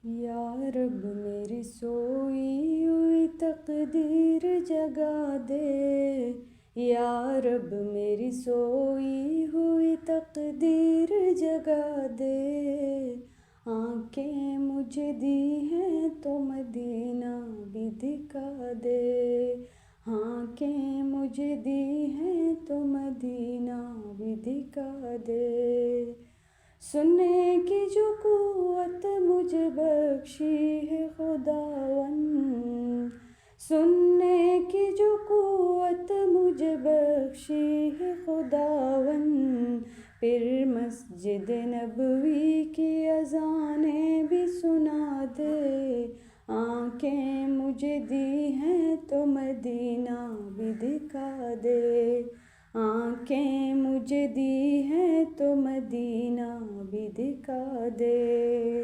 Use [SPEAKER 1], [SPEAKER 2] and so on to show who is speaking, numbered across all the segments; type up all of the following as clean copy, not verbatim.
[SPEAKER 1] یا رب میری سوئی ہوئی تقدیر جگا دے، یا رب میری سوئی ہوئی تقدیر جگا دے، آنکھیں مجھے دی ہیں تو مدینہ بھی دکھا دے، آنکھیں مجھے دی ہیں تو مدینہ بھی دکھا دے، سننے کی جو قوت مجھے بخشی ہے خداوند، سننے کی جو قوت مجھے بخشی ہے خداوند، پھر مسجد نبوی کی اذانیں بھی سنا دے، آنکھیں مجھے دی ہیں تو مدینہ بھی دکھا دے، آنکھیں مجھے دی ہیں تو مدینہ بھی دکھا دے،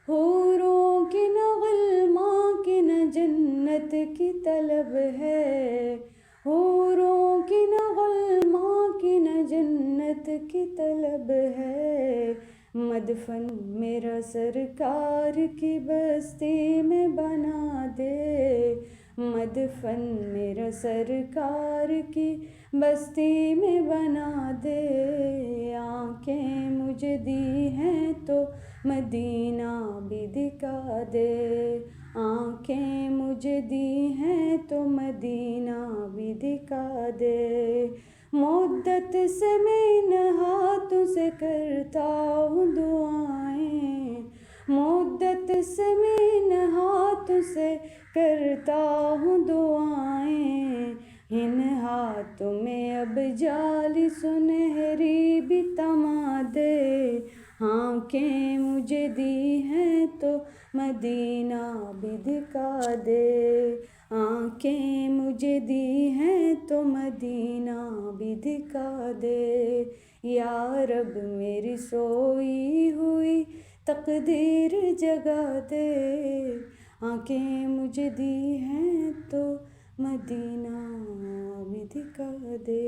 [SPEAKER 1] حوروں کی نہ غلماں کی نہ جنت کی طلب ہے، حوروں کی نہ غلماں کی نہ جنت کی طلب ہے، مدفن میرا سرکار کی بستی میں بنا دے، مدفن میرا سرکار کی بستی میں بنا دے، آنکھیں مجھے دی ہیں تو مدینہ بھی دکھا دے، آنکھیں مجھے دی ہیں تو مدینہ بھی دکھا دے، مدت سے میں ان ہاتھوں سے کرتا ہوں دعائیں، مدت سے میں ان ہاتھوں سے کرتا ہوں دعائیں، ان ہاتھوں میں اب جالی سنہری بھی تما دے، آنکھیں مجھے دی ہیں تو مدینہ بھی دکھا دے، آنکھیں مجھے دی ہیں تو مدینہ بھی دکھا دے، یا رب میری سوئی ہوئی تقدیر جگا دے، آنکھیں مجھے دی ہیں تو مدینہ بھی دکھا دے۔